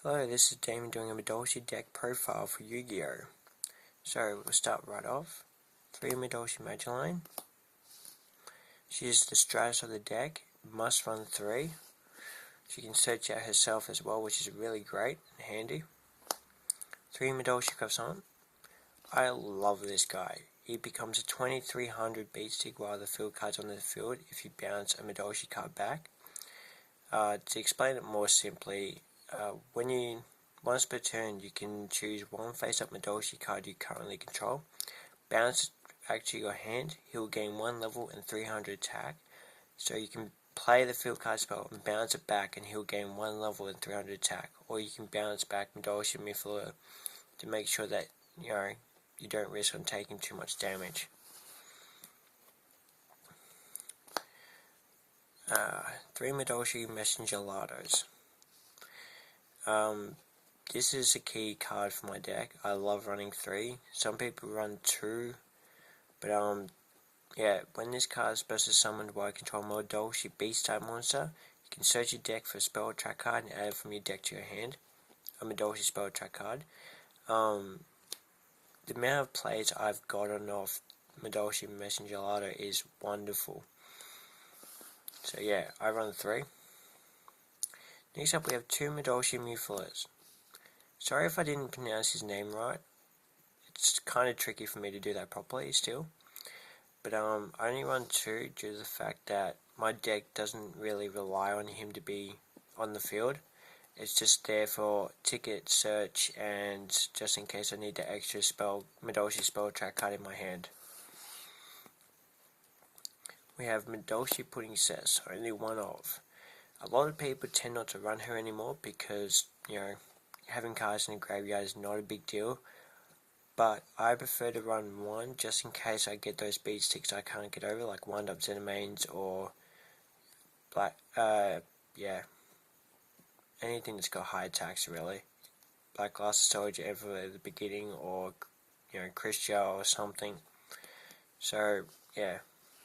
Hello, this is Damon doing a Madolche deck profile for Yu-Gi-Oh! So we'll start right off. 3 Madolche Madolche. She's the stratus of the deck, must run 3. She can search out herself as well, which is really great and handy. 3 Madolche Croissant. I love this guy. He becomes a 2300 beat stick while the field card's on the field if you bounce a Madolche card back. To explain it more simply, once per turn, you can choose one face-up Madolche card you currently control, bounce it back to your hand. He will gain 1 level and 300 attack. So you can play the field card spell and bounce it back, and he'll gain 1 level and 300 attack. Or you can bounce back Madolche Mifler to make sure that you don't risk on taking too much damage. 3 Madolche Messenger Lardos. This is a key card for my deck. I love running 3. Some people run 2, but when this card is supposed to summon while I control Madolche Beast type monster, you can search your deck for a spell track card and add it from your deck to your hand. A Madolche spell track card. The amount of plays I've gotten off Madolche Messenger Lardo is wonderful. So yeah, I run 3. Next up we have 2 Madolche Muflers. Sorry if I didn't pronounce his name right. It's kind of tricky for me to do that properly still. But I only run 2 due to the fact that my deck doesn't really rely on him to be on the field. It's just there for ticket search and just in case I need the extra Madolche spell track card in my hand. We have Madolche Pudding Cess, only one of. A lot of people tend not to run her anymore because, having cards in the graveyard is not a big deal. But I prefer to run 1 just in case I get those beat sticks I can't get over, like wind-up Xenamanes or anything that's got high attacks really. Black Glass Soldier ever at the beginning, or Christia or something. So yeah,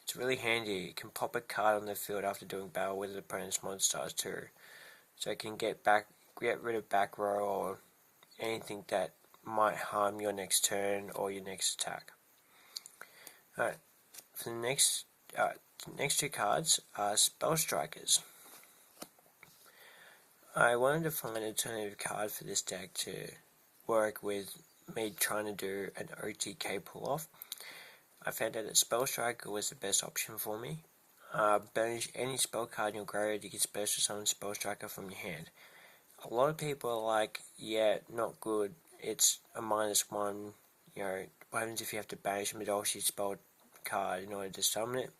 it's really handy. You can pop a card on the field after doing battle with the opponent's monsters too. So it can get rid of back row or anything that might harm your next turn or your next attack. Alright, for the next 2 cards are Spell Strikers. I wanted to find an alternative card for this deck to work with me trying to do an OTK pull-off. I found out that Spell Striker was the best option for me. Banish any spell card in your graveyard, you can special summon Spell Striker from your hand. A lot of people are like, yeah, not good, it's a -1, what happens if you have to banish a Madolche spell card in order to summon it?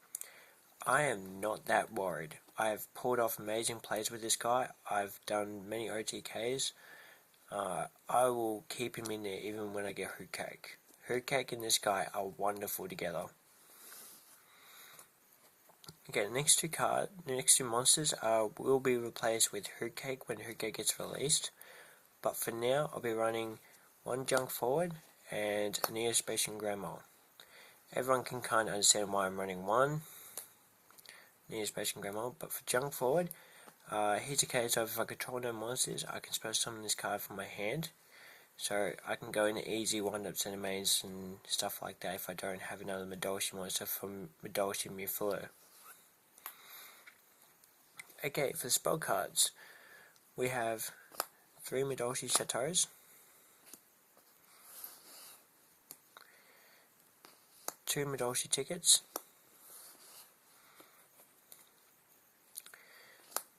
I am not that worried. I have pulled off amazing plays with this guy. I've done many OTKs. I will keep him in there even when I get Hoot Cake. Hoot Cake and this guy are wonderful together. Okay, the next 2 monsters will be replaced with Hoot Cake when Hoot Cake gets released. But for now, I'll be running 1 Junk Forward and a Neo-Spacian Grandma. Everyone can kind of understand why I'm running 1 Neo-Spacian Grandma, but for Junk Forward, here's a case of if I control no monsters, I can special summon this card from my hand. So I can go into easy wind-up Xenamanes and stuff like that if I don't have another Madolche monster from Madolche Mufler. Okay, for spell cards, we have 3 Madolche Chateaus, 2 Madolche Tickets,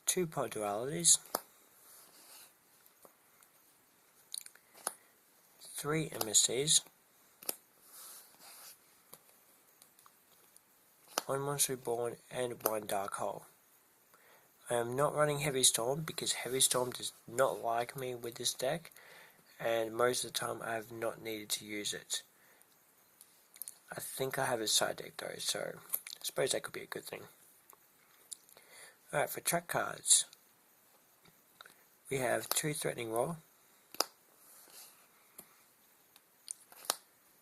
2 Pod Dualities, 3 MSCs, 1 Monster Reborn, and 1 Dark Hole. I am not running Heavy Storm because Heavy Storm does not like me with this deck, and most of the time I have not needed to use it. I think I have a side deck though, so I suppose that could be a good thing. Alright, for track cards, we have 2 Threatening Roar,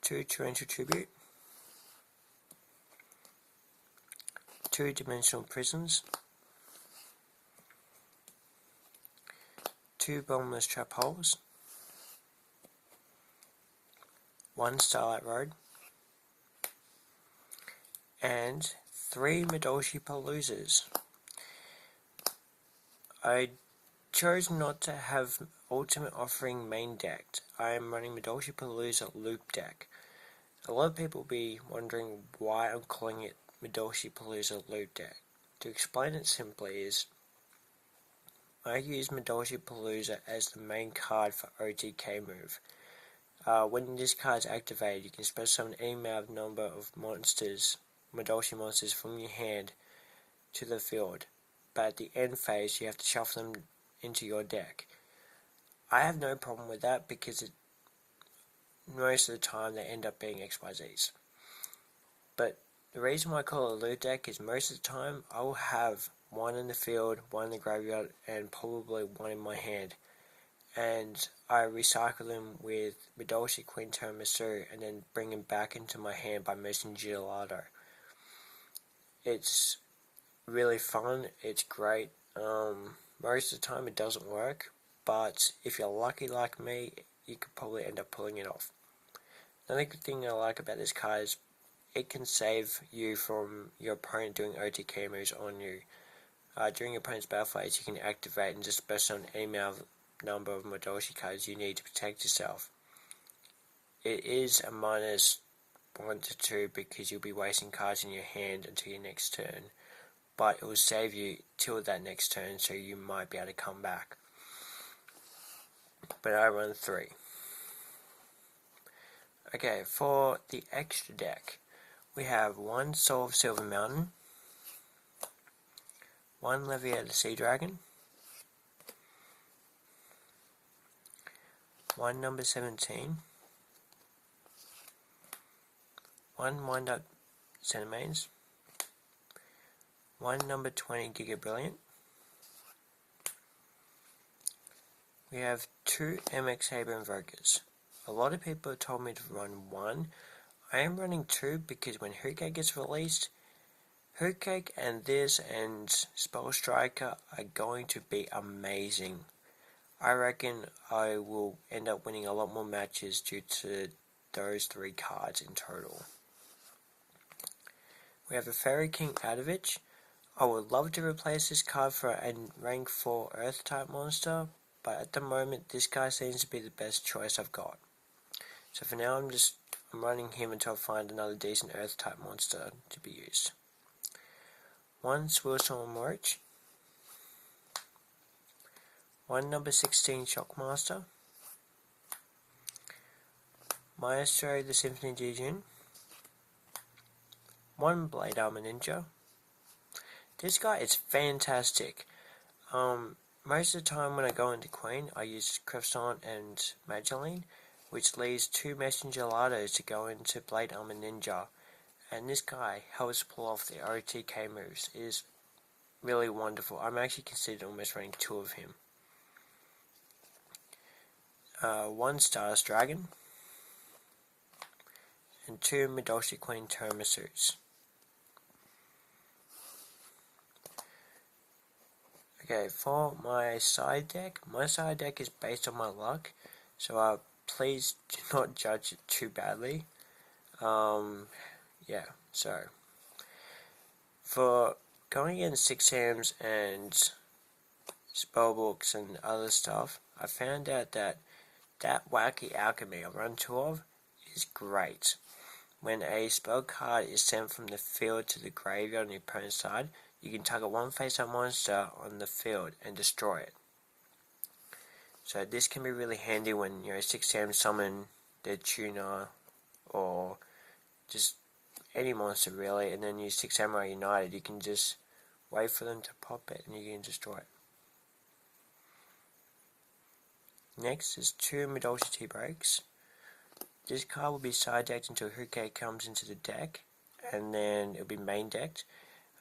2 Torrential Tribute, 2 Dimensional Prisons, 2 bottomless trap holes, 1 Starlight Road, and 3 Madolche Paloozas. I chose not to have Ultimate Offering main decked. I am running Madolche Palooza loop deck. A lot of people will be wondering why I'm calling it Madolche Palooza loop deck. To explain it simply is, I use Madolche Palooza as the main card for OTK move. When this card is activated, you can special summon any number of monsters, Madolche monsters from your hand to the field, but at the end phase you have to shuffle them into your deck. I have no problem with that because most of the time they end up being XYZs. But the reason why I call it a loot deck is most of the time I will have 1 in the field, 1 in the graveyard, and probably 1 in my hand. And I recycle them with Madolche Queen Tiramisu and then bring them back into my hand by Motion Gelato. It's really fun, it's great. Most of the time it doesn't work, but if you're lucky like me, you could probably end up pulling it off. Another good thing I like about this card is it can save you from your opponent doing OTK moves on you. During your opponent's battle phase, you can activate and just special summon any number of Madolche cards you need to protect yourself. It is a minus 1 to 2 because you'll be wasting cards in your hand until your next turn, but it will save you till that next turn, so you might be able to come back. But I run 3. Okay, for the extra deck, we have 1 Soul of Silver Mountain, 1 Leviator Sea Dragon, 1 number 17, 1 Wind Up Cinemains, 1 number 20 Giga Brilliant. We have 2 MX Saber Invokers. A lot of people have told me to run 1. I am running 2 because when Hookcake gets released, Hookcake and this and Spell Striker are going to be amazing. I reckon I will end up winning a lot more matches due to those 3 cards in total. We have a Fairy King Adovich. I would love to replace this card for a rank 4 Earth type monster, but at the moment this guy seems to be the best choice I've got. So for now I'm running him until I find another decent Earth type monster to be used. 1 Swirlstorm Roach, 1 number 16 Shockmaster, Maestro the Symphony Dijin, 1 Blade Armor Ninja. This guy is fantastic. Most of the time when I go into Queen, I use Croissant and Madolche, which leaves 2 Messenger Gelatos to go into Blade Armor Ninja. And this guy helps pull off the OTK moves. It is really wonderful. I'm actually considered almost running 2 of him. 1 Stardust Dragon, and 2 Madolche Queen Tiramisus. Okay, for my side deck is based on my luck, so please do not judge it too badly. Yeah, so for going against 6 Hams and spellbooks and other stuff, I found out that Wacky Alchemy I run 2 of is great. When a spell card is sent from the field to the graveyard on your opponent's side, you can target 1 face-up monster on the field and destroy it. So this can be really handy when 6 Hams summon their tuner or just any monster really, and then use 6 Samurai United. You can just wait for them to pop it and you can destroy it. Next is 2 Madolche T-Breaks. This card will be side decked until Hookcake comes into the deck, and then it'll be main decked.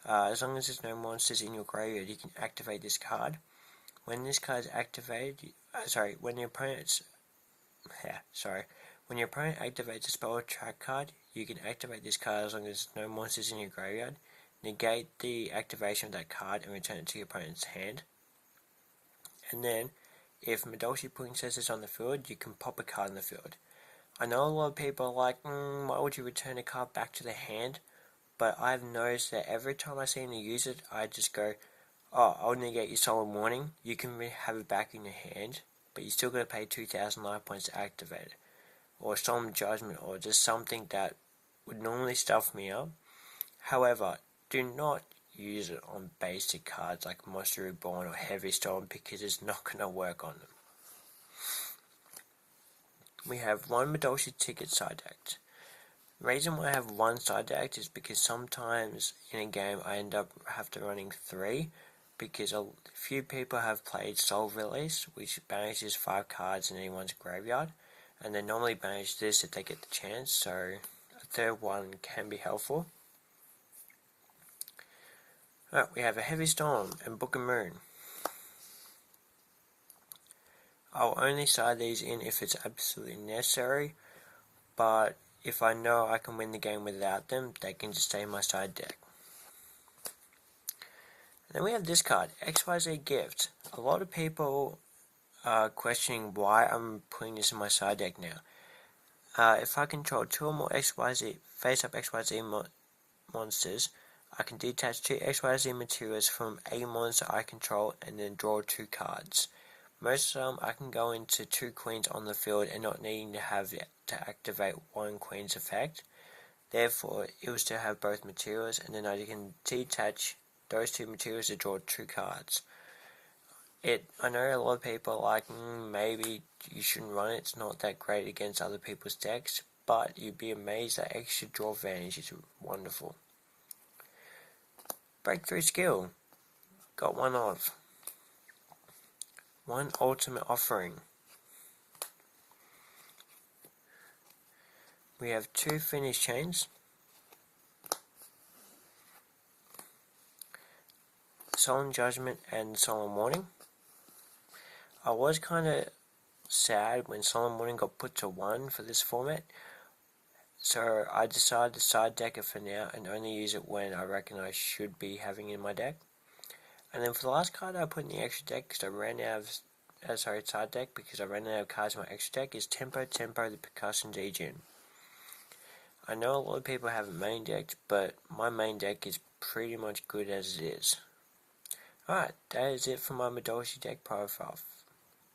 As long as there's no monsters in your graveyard, you can activate this card. When this card is activated, when your opponent activates a spell track card, you can activate this card as long as there's no monsters in your graveyard. Negate the activation of that card and return it to your opponent's hand. And then, if Madolche Princess is on the field, you can pop a card in the field. I know a lot of people are like, why would you return a card back to the hand? But I've noticed that every time I seem to use it, I just go, oh, I'll negate your Solemn Warning. You can have it back in your hand, but you still got to pay 2,000 life points to activate it. Or Solemn Judgment, or just something that would normally stuff me up. However, do not use it on basic cards like Monster Reborn or Heavy Storm because it's not going to work on them. We have one Madolche ticket side decked. The reason why I have one side decked is because sometimes in a game I end up running 3 because a few people have played Soul Release, which banishes 5 cards in anyone's graveyard, and they normally banish this if they get the chance, so a third one can be helpful. Alright, we have a Heavy Storm and Book of Moon. I'll only side these in if it's absolutely necessary, but if I know I can win the game without them, they can just stay in my side deck. Then we have this card, XYZ Gift. A lot of people are questioning why I'm putting this in my side deck now. If I control 2 or more XYZ, face-up XYZ monsters, I can detach 2 XYZ materials from a monster I control and then draw 2 cards. Most of them I can go into 2 queens on the field and not needing to have to activate 1 queen's effect. Therefore, it will still have both materials, and then I can detach those 2 materials to draw 2 cards. I know a lot of people are like, maybe you shouldn't run it, it's not that great against other people's decks, but you'd be amazed that extra draw advantage is wonderful. Breakthrough Skill. Got one of. One Ultimate Offering. We have 2 Finish Chains. Solemn Judgment and Solemn Warning. I was kind of sad when Solemn Warning got put to 1 for this format, so I decided to side deck it for now and only use it when I reckon I should be having it in my deck. And then for the last card I put in the extra deck because I ran out of side deck because I ran out of cards in my extra deck is Tempo the Percussion Djinn. I know a lot of people have it main decked, but my main deck is pretty much good as it is. Alright, that is it for my Madolche deck profile.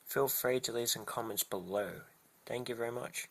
Feel free to leave some comments below. Thank you very much.